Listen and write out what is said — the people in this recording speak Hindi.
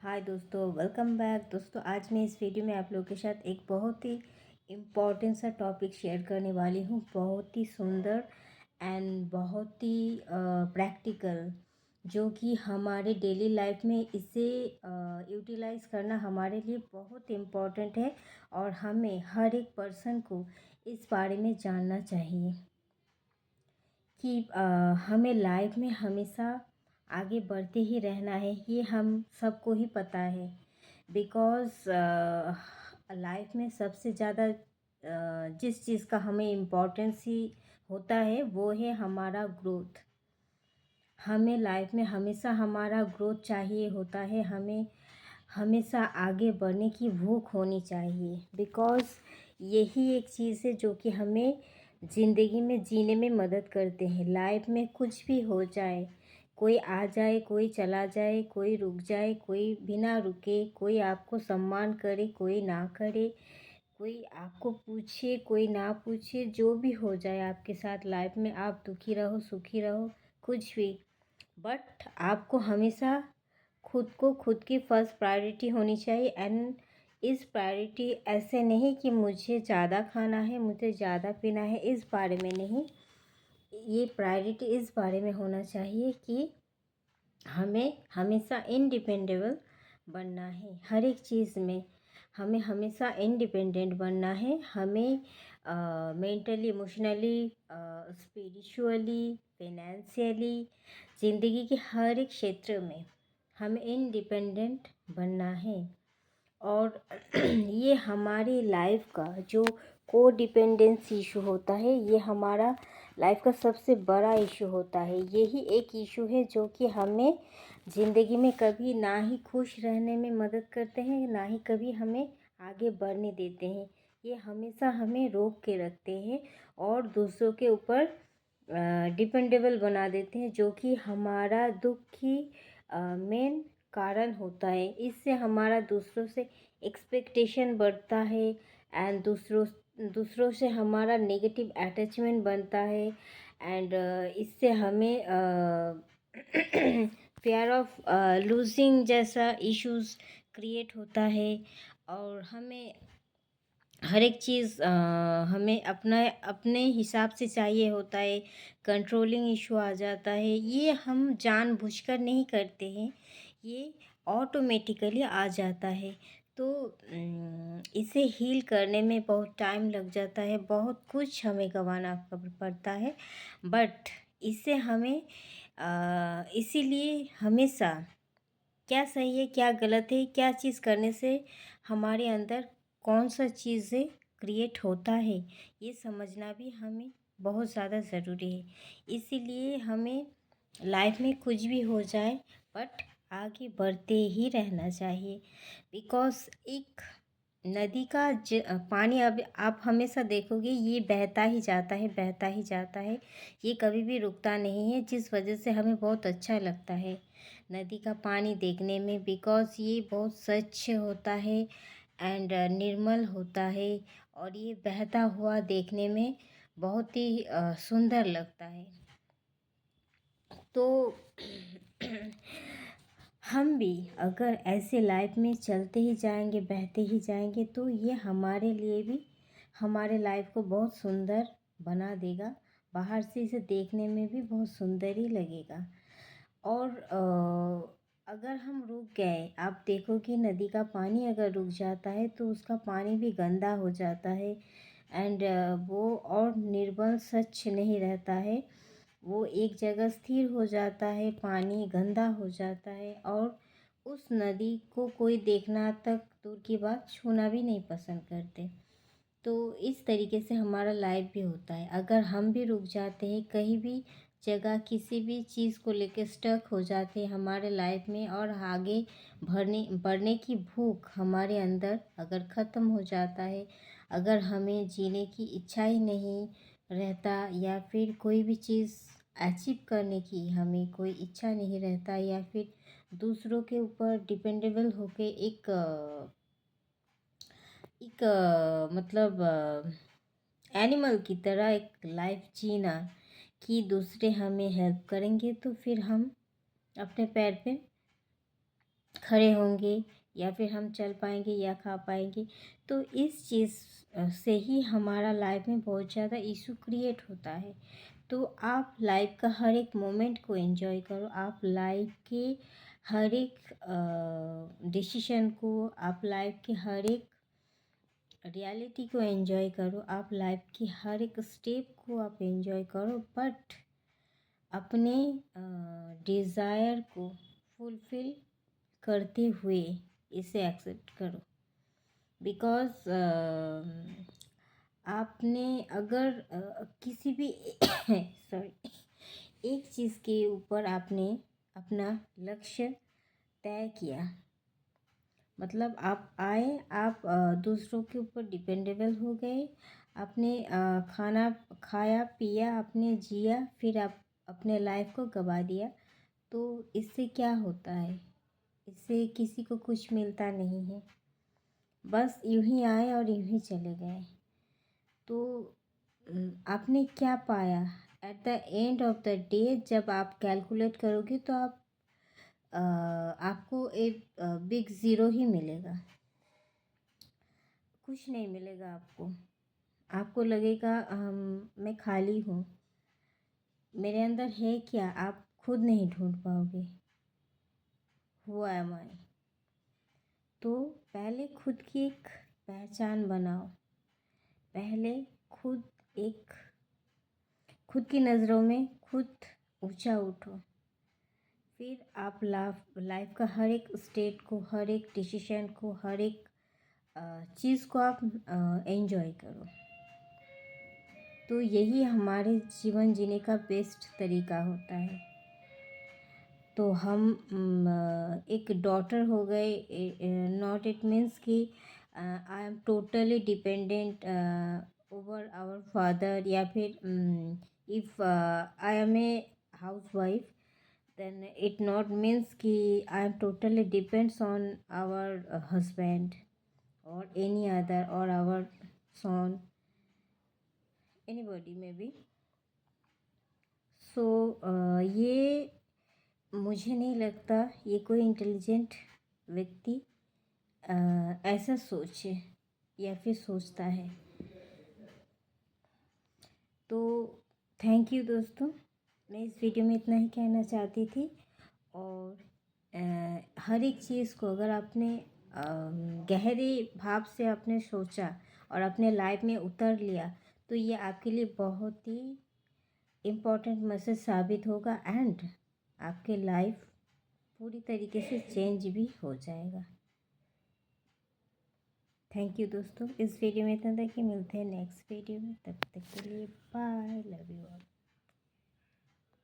हाय दोस्तों, वेलकम बैक। दोस्तों, आज मैं इस वीडियो में आप लोगों के साथ एक बहुत ही इम्पॉर्टेंट सा टॉपिक शेयर करने वाली हूँ। बहुत ही सुंदर एंड बहुत ही प्रैक्टिकल, जो कि हमारे डेली लाइफ में इसे यूटिलाइज करना हमारे लिए बहुत इम्पॉर्टेंट है और हमें हर एक पर्सन को इस बारे में जानना चाहिए कि हमें लाइफ में हमेशा आगे बढ़ते ही रहना है। ये हम सबको ही पता है, बिकॉज़ लाइफ में सबसे ज़्यादा जिस चीज़ का हमें इम्पोर्टेंस ही होता है वो है हमारा ग्रोथ। हमें लाइफ में हमेशा हमारा ग्रोथ चाहिए होता है। हमें हमेशा आगे बढ़ने की भूख होनी चाहिए, बिकॉज़ यही एक चीज़ है जो कि हमें ज़िंदगी में जीने में मदद करते हैं। लाइफ में कुछ भी हो जाए, कोई आ जाए, कोई चला जाए, कोई रुक जाए, कोई बिना रुके, कोई आपको सम्मान करे, कोई ना करे, कोई आपको पूछे, कोई ना पूछे, जो भी हो जाए आपके साथ लाइफ में, आप दुखी रहो, सुखी रहो, कुछ भी, बट आपको हमेशा खुद को खुद की फर्स्ट प्रायोरिटी होनी चाहिए। एंड इस प्रायोरिटी ऐसे नहीं कि मुझे ज़्यादा खाना है, मुझे ज़्यादा पीना है, इस बारे में नहीं। ये प्रायोरिटी इस बारे में होना चाहिए कि हमें हमेशा इंडिपेंडेबल बनना है। हर एक चीज़ में हमें हमेशा इंडिपेंडेंट बनना है। हमें मेंटली, इमोशनली, स्पिरिचुअली, फाइनेंशियली, ज़िंदगी के हर एक क्षेत्र में हमें इंडिपेंडेंट बनना है। और ये हमारी लाइफ का जो को डिपेंडेंस इशू होता है, ये हमारा लाइफ का सबसे बड़ा इशू होता है। यही एक इशू है जो कि हमें ज़िंदगी में कभी ना ही खुश रहने में मदद करते हैं, ना ही कभी हमें आगे बढ़ने देते हैं। ये हमेशा हमें रोक के रखते हैं और दूसरों के ऊपर डिपेंडेबल बना देते हैं, जो कि हमारा दुख की मेन कारण होता है। इससे हमारा दूसरों से एक्सपेक्टेशन बढ़ता है एंड दूसरों से हमारा नेगेटिव अटैचमेंट बनता है। एंड इससे हमें फेयर ऑफ लूजिंग जैसा इश्यूज क्रिएट होता है। और हमें हर एक चीज़ हमें अपने हिसाब से चाहिए होता है। कंट्रोलिंग इशू आ जाता है। ये हम जानबूझकर नहीं करते हैं, ये ऑटोमेटिकली आ जाता है। तो इसे हील करने में बहुत टाइम लग जाता है, बहुत कुछ हमें गंवाना पड़ता है। बट इससे हमें इसीलिए हमेशा क्या सही है, क्या गलत है, क्या चीज़ करने से हमारे अंदर कौन सा चीज़ें क्रिएट होता है, ये समझना भी हमें बहुत ज़्यादा ज़रूरी है। इसीलिए हमें लाइफ में कुछ भी हो जाए, बट आगे बढ़ते ही रहना चाहिए। बिकॉज़ एक नदी का पानी, अब आप हमेशा देखोगे ये बहता ही जाता है, बहता ही जाता है। ये कभी भी रुकता नहीं है, जिस वजह से हमें बहुत अच्छा लगता है नदी का पानी देखने में, बिकॉज़ ये बहुत स्वच्छ होता है एंड निर्मल होता है। और ये बहता हुआ देखने में बहुत ही सुंदर लगता है। तो हम भी अगर ऐसे लाइफ में चलते ही जाएंगे, बहते ही जाएंगे, तो ये हमारे लिए भी हमारे लाइफ को बहुत सुंदर बना देगा। बाहर से इसे देखने में भी बहुत सुंदर ही लगेगा। और अगर हम रुक गए, आप देखो कि नदी का पानी अगर रुक जाता है तो उसका पानी भी गंदा हो जाता है एंड वो और निर्मल स्वच्छ नहीं रहता है। वो एक जगह स्थिर हो जाता है, पानी गंदा हो जाता है और उस नदी को कोई देखना तक दूर की बात, छूना भी नहीं पसंद करते। तो इस तरीके से हमारा लाइफ भी होता है। अगर हम भी रुक जाते हैं कहीं भी जगह, किसी भी चीज़ को लेकर स्टक हो जाते हैं हमारे लाइफ में, और आगे बढ़ने की भूख हमारे अंदर अगर ख़त्म हो जाता है, अगर हमें जीने की इच्छा ही नहीं रहता, या फिर कोई भी चीज़ अचीव करने की हमें कोई इच्छा नहीं रहता, या फिर दूसरों के ऊपर डिपेंडेबल होके एक मतलब एनिमल की तरह एक लाइफ जीना, कि दूसरे हमें हेल्प करेंगे तो फिर हम अपने पैर पे खड़े होंगे या फिर हम चल पाएंगे या खा पाएंगे। तो इस चीज़ से ही हमारा लाइफ में बहुत ज़्यादा इशू क्रिएट होता है। तो आप लाइफ का हर एक मोमेंट को एंजॉय करो, आप लाइफ के हर एक डिसीजन को, आप लाइफ के हर एक रियलिटी को एंजॉय करो, आप लाइफ की हर एक स्टेप को आप एंजॉय करो, बट अपने डिज़ायर को फुलफ़िल करते हुए इसे एक्सेप्ट करो। बिकॉज़ आपने अगर किसी भी सॉरी एक चीज़ के ऊपर आपने अपना लक्ष्य तय किया, मतलब आप आए, आप दूसरों के ऊपर डिपेंडेबल हो गए, आपने खाना खाया पिया, आपने जिया, फिर आप अपने लाइफ को गवा दिया। तो इससे क्या होता है? इससे किसी को कुछ मिलता नहीं है, बस यूं ही आए और यूं ही चले गए। तो आपने क्या पाया? At the end of the day जब आप कैलकुलेट करोगे तो आपको एक बिग ज़ीरो ही मिलेगा, कुछ नहीं मिलेगा आपको। आपको लगेगा मैं खाली हूँ, मेरे अंदर है क्या, आप खुद नहीं ढूंढ पाओगे। हु एम आई? तो पहले खुद की एक पहचान बनाओ, पहले खुद एक खुद की नज़रों में खुद ऊंचा उठो, फिर आप लाइफ का हर एक स्टेट को, हर एक डिसीजन को, हर एक चीज़ को आप एंजॉय करो। तो यही हमारे जीवन जीने का बेस्ट तरीका होता है। तो हम एक डॉटर हो गए, नॉट इट मीन्स कि I am totally dependent over our father, या फिर if I am a housewife, then it not means कि I am totally depends on our husband or any other or our son, anybody maybe. So ये मुझे नहीं लगता ये कोई इंटेलिजेंट व्यक्ति ऐसा सोचे या फिर सोचता है। तो थैंक यू दोस्तों, मैं इस वीडियो में इतना ही कहना चाहती थी। और हर एक चीज़ को अगर आपने गहरे भाव से आपने सोचा और अपने लाइफ में उतर लिया, तो ये आपके लिए बहुत ही इम्पोर्टेंट मैसेज साबित होगा, एंड आपके लाइफ पूरी तरीके से चेंज भी हो जाएगा। थैंक यू दोस्तों, इस वीडियो में इतना तक ही, मिलते हैं नेक्स्ट वीडियो में, तब तक के लिए बाय, लव यू ऑल।